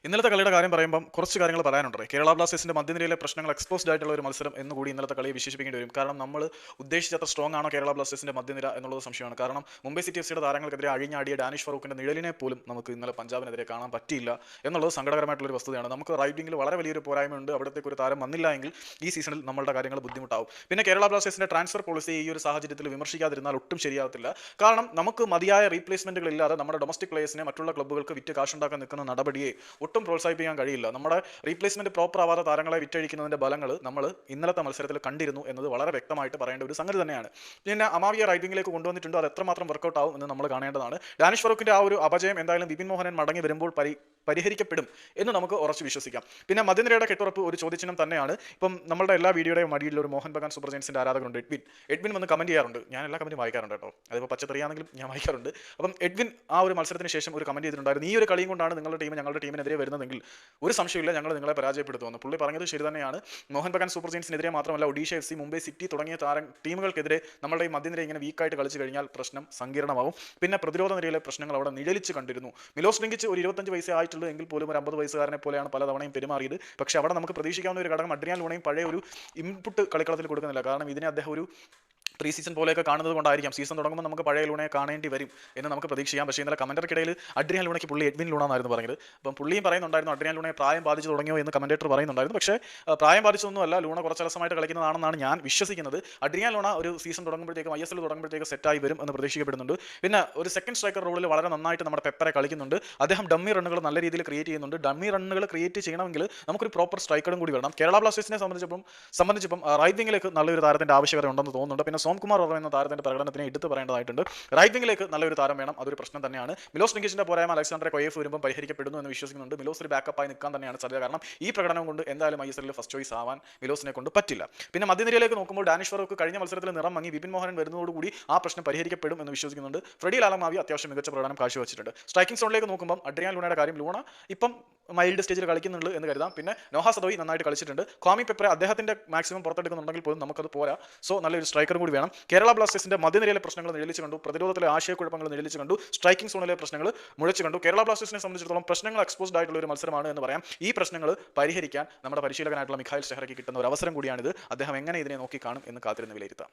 ഇന്നലത്തെ കളിയുടെ കാര്യം പറയുമ്പോൾ കുറച്ച് കാര്യങ്ങൾ പറയാനുണ്ട്. കേരള ബ്ലാസ്റ്റേഴ്സിന്റെ മധ്യനിരയിലെ പ്രശ്നങ്ങൾ എക്സ്പോസ്ഡ് ആയിട്ടുള്ള ഒരു മത്സരം എന്നുകൂടി ഇന്നലത്തെ കളിയെ വിശേഷിപ്പിക്കേണ്ടി വരും. കാരണം നമ്മൾ ഉദ്ദേശിച്ചത്ര സ്ട്രോങ് ആണോ കേരള ബ്ലാസ്റ്റേഴ്സിന്റെ മധ്യനിര എന്നുള്ളത് സംശയമാണ്. കാരണം മുംബൈ സിറ്റി എഫ് സിയുടെ താരങ്ങൾക്കെതിരെ അഴിഞ്ഞാടിയ ഡാനിഷ് ഫറൂഖിന്റെ നിഴലിനെ പോലും നമുക്ക് ഇന്നലെ പഞ്ചാബിനെതിരെ കാണാൻ പറ്റിയില്ല എന്നുള്ളത് സങ്കടകരമായിട്ടുള്ള ഒരു വസ്തുതയാണ്. നമുക്ക് റൈറ്റ് വിംഗിൽ വളരെ വലിയൊരു പോരായ്മയുണ്ട്. അവിടത്തേക്ക് ഒരു താരം വന്നില്ല എങ്കിൽ ഈ സീസണിൽ നമ്മളുടെ കാര്യങ്ങൾ ബുദ്ധിമുട്ടാവും. പിന്നെ കേരള ബ്ലാസ്റ്റേഴ്സിന്റെ ട്രാൻസ്ഫർ പോളിസി ഈ ഒരു സാഹചര്യത്തിൽ വിമർശിക്കാതിരുന്നാൽ ഒട്ടും ശരിയാവത്തില്ല. കാരണം നമുക്ക് മതിയായ റീപ്ലേസ്മെന്റുകൾ ഇല്ലാതെ നമ്മുടെ ഡൊമസ്റ്റിക് പ്ലേയേഴ്സിനെ മറ്റുള്ള ക്ലബ്ബുകൾക്ക് വിറ്റ് കാശുണ്ടാക്കാൻ നിൽക്കുന്ന നടപടിയെ ഒട്ടും പ്രോത്സാഹിപ്പിക്കാൻ കഴിയില്ല. നമ്മുടെ റീപ്ലേസ്മെന്റ് പ്രോപ്പർ ആവാത്ത താരങ്ങളെ വിറ്റഴിക്കുന്നതിന്റെ ഫലങ്ങൾ നമ്മൾ ഇന്നലത്തെ മത്സരത്തിൽ കണ്ടിരുന്നു എന്നത് വളരെ വ്യക്തമായിട്ട് പറയേണ്ട ഒരു സംഗതി തന്നെയാണ്. പിന്നെ അമാവിയെ റൈറ്റിംഗിലേക്ക് കൊണ്ടുവന്നിട്ടുണ്ടോ, അത് എത്രമാത്രം വർക്കൗട്ട് ആവും എന്ന് നമ്മൾ കാണേണ്ടതാണ്. ഡാനിഷ് ഫറൂഖിന്റെ ആ ഒരു അപജയം എന്തായാലും വിപിൻ മോഹനൻ മടങ്ങി വരുമ്പോൾ പരിഹരിക്കപ്പെടും എന്ന് നമുക്ക് ഉറച്ചു വിശ്വസിക്കാം. പിന്നെ മധ്യനിരയുടെ കെട്ടുറപ്പ് ഒരു ചോദ്യചിഹ്നം തന്നെയാണ്. ഇപ്പം നമ്മളുടെ എല്ലാ വീഡിയോയുടെയും മടിയിൽ ഒരു മോഹൻ ബഗാൻ സൂപ്പർ ജയൻസിന്റെ ആരാധകരുണ്ട്. എഡ്വിൻ വന്ന് കമന്റ് ചെയ്യാറുണ്ട്. ഞാൻ എല്ലാ കമന്റും വായിക്കാറുണ്ട് കേട്ടോ. അതിപ്പോൾ പച്ചത്തറിയാണെങ്കിലും ഞാൻ വായിക്കാറുണ്ട്. അപ്പം എഡ്വിൻ ആ ഒരു മത്സരത്തിന് ശേഷം ഒരു കമന്റ് ചെയ്തിട്ടുണ്ടായിരുന്നു, ഈ ഒരു കളിയും കൊണ്ടാണ് നിങ്ങളുടെ ടീം ഞങ്ങളുടെ ടീമിനെതിരെ വരുന്നതെങ്കിൽ ഒരു സംശയമില്ല, ഞങ്ങൾ നിങ്ങളെ പരാജയപ്പെടുത്തുമെന്ന്. പുള്ളി പറഞ്ഞത് ശരി തന്നെയാണ്. മോഹൻ ബഗാൻ സൂപ്പർ ജയൻസിനെതിരെ മാത്രമല്ല, Odisha F C, Mumbai city തുടങ്ങിയ ടീമുകൾക്കെതിരെ നമ്മളുടെ ഈ മധ്യനിര ഇങ്ങനെ വീക്കായിട്ട് കളിച്ചു കഴിഞ്ഞാൽ പ്രശ്നം സങ്കീർണമാവും. പിന്നെ പ്രതിരോധ നിരയിലെ പ്രശ്നങ്ങൾ അവിടെ നിഴലിച്ച് കണ്ടിരുന്നു. മിലോസ് ലിങ്കിച്ച് ഒരു 25 വയസ്സേ ആയിട്ടുള്ളൂ എങ്കിൽ പോലും ഒരു 50 വയസ്സുകാരനെ പോലെയാണ് പലതവണയും പെരുമാറിയത്. പക്ഷേ അവിടെ നമുക്ക് പ്രതീക്ഷിക്കാവുന്ന ഒരു ഘടകം അഡ്രിയാൻ ലൂണയും പഴയ ഒരു ഇൻപുട്ട് കളിക്കളത്തിൽ കൊടുക്കുന്നില്ല. കാരണം ഇതിനെ അദ്ദേഹം ഒരു പ്രീ സീസൺ പോലെയൊക്കെ കാണുന്നത് കൊണ്ടായിരിക്കാം സീസൺ തുടങ്ങുമ്പോൾ നമുക്ക് പഴയ ലൂണയെ കാണേണ്ടി വരും എന്ന് നമുക്ക് പ്രതീക്ഷിക്കാം. പക്ഷേ ഇന്നലെ കമന്റർക്കിടയിൽ അഡ്രിയാൻ ലൂണയ്ക്ക് പുള്ളി എഡ്വിൻ ലൂണ എന്നായിരുന്നു പറഞ്ഞത്. അപ്പം പുള്ളിയും പറയുന്നുണ്ടായിരുന്നു അഡ്രിയാൻ ലൂണയെ പ്രായം ബാധിച്ചു തുടങ്ങിയോ എന്ന് കമന്റേറ്റർ പറയുന്നുണ്ടായിരുന്നു. പക്ഷേ പ്രായം ബാധിച്ചൊന്നുമല്ല, ലൂണ കുറച്ച് അലസമായിട്ട് കളിക്കുന്നതാണെന്നാണ് ഞാൻ വിശ്വസിക്കുന്നത്. അഡ്രിയാൻ ലൂണ ഒരു സീസൺ തുടങ്ങുമ്പോഴത്തേക്കും ISL തുടങ്ങുമ്പോഴത്തേക്ക് സെറ്റായി വരും എന്ന് പ്രതീക്ഷിക്കപ്പെടുന്നുണ്ട്. പിന്നെ ഒരു സെക്കൻഡ് സ്ട്രൈക്കർ റോളിൽ വളരെ നന്നായിട്ട് നമ്മുടെ പെപ്പറെ കളിക്കുന്നുണ്ട്. അദ്ദേഹം ഡമ്മി റണ്ണുകൾ നല്ല രീതിയിൽ ക്രിയേറ്റ് ചെയ്യുന്നുണ്ട്. ഡമ്മി റണ്ണുകൾ ക്രിയേറ്റ് ചെയ്യണമെങ്കിൽ നമുക്കൊരു പ്രോപ്പർ സ്ട്രൈക്കറും കൂടി വേണം. കേരള ബ്ലാസ്റ്റേഴ്സിനെ സംബന്ധിച്ചിപ്പം റൈറ്റ് വിംഗിലേക്ക് നല്ലൊരു താരത്തിന്റെ ആവശ്യകത ഉണ്ടെന്ന് തോന്നുന്നുണ്ട്. പിന്നെ സോംകുമാർ എന്ന താരത്തിന്റെ പ്രകടനത്തിനെ എടുത്തു പറയേണ്ടതായിട്ടുണ്ട്. റൈറ്റ് വിംഗിലേക്ക് നല്ലൊരു താരം വേണം, അതൊരു പ്രശ്നം തന്നെയാണ്. മിലോസ് ലിങ്കിച്ചിന്റെ പോരായ്മ അലക്സാണ്ടറെ കൊയേഫ് വരുമ്പോൾ പരിഹരിക്കപ്പെടുന്നു എന്ന് വിശ്വസിക്കുന്നുണ്ട്. മിലോസ് ഒരു ബാക്കപ്പായി നിൽക്കാൻ തന്നെയാണ് സാധ്യത. കാരണം ഈ പ്രകടനം കൊണ്ട് എന്തായാലും ISL ഫസ്റ്റ് ചോയ്സ് ആവാൻ മിലോസിനെ കൊണ്ട് പറ്റില്ല. പിന്നെ മധ്യനിരയിലേക്ക് നോക്കുമ്പോൾ ഡാനിഷ് ഫറൂഖ് കഴിഞ്ഞ മത്സരത്തിൽ നിറം മങ്ങി. വിപിൻ മോഹനൻ വരുന്നതോടുകൂടി ആ പ്രശ്നം പരിഹരിക്കപ്പെടും എന്ന് വിശ്വസിക്കുന്നുണ്ട്. ഫ്രെഡി ലാലമാവി അത്യാവശ്യം മികച്ച പ്രകടനം കാഴ്ചവെച്ചിട്ടുണ്ട്. സ്ട്രൈക്കിംഗ് സോണിലേക്ക് നോക്കുമ്പോൾ അഡ്രിയാൻ ലൂണയുടെ കാര്യം, ലൂണ ഇപ്പം മൈൽഡ് സ്റ്റേജിൽ കളിക്കുന്നുണ്ട് എന്ന് കരുതാം. പിന്നെ നോഹ സദോയി നന്നായിട്ട് കളിച്ചിട്ടുണ്ട്. ക്വാമി പെപ്പറെ അദ്ദേഹത്തിന്റെ മാക്സിമം പുറത്തെടുക്കുന്നുണ്ടെങ്കിൽ പോലും നമുക്കത് പോരാ. സോ നല്ലൊരു സ്ട്രൈക്കറും കൂടി വേണം. കേരള ബ്ലാസ്റ്റേഴ്സിന്റെ മധ്യനിരയിലെ പ്രശ്നങ്ങൾ നിഴലിച്ച് കണ്ടു, പ്രതിരോധത്തിലെ ആശയക്കുഴപ്പങ്ങൾ നിഴലിച്ച് കണ്ടു, സ്ട്രൈക്കിംഗ് സോണിലെ പ്രശ്നങ്ങൾ മുഴച്ചു കണ്ടു. കേരള ബ്ലാസ്റ്റേഴ്സിനെ സംബന്ധിച്ചിടത്തോളം പ്രശ്നങ്ങൾ എക്സ്പോസ്ഡ് ആയിട്ടുള്ള ഒരു മത്സരമാണ് എന്ന് പറയാം. ഈ പ്രശ്നങ്ങൾ പരിഹരിക്കാൻ നമ്മുടെ പരിശീലകനായിട്ടുള്ള മിഖായിൽ ഷെഹ്റയ്ക്ക് കിട്ടുന്ന ഒരു അവസരം കൂടിയാണിത്. അദ്ദേഹം എങ്ങനെ ഇതിനെ നോക്കി കാണും എന്ന് കാത്തിരുന്ന് വിലയിരുത്താം.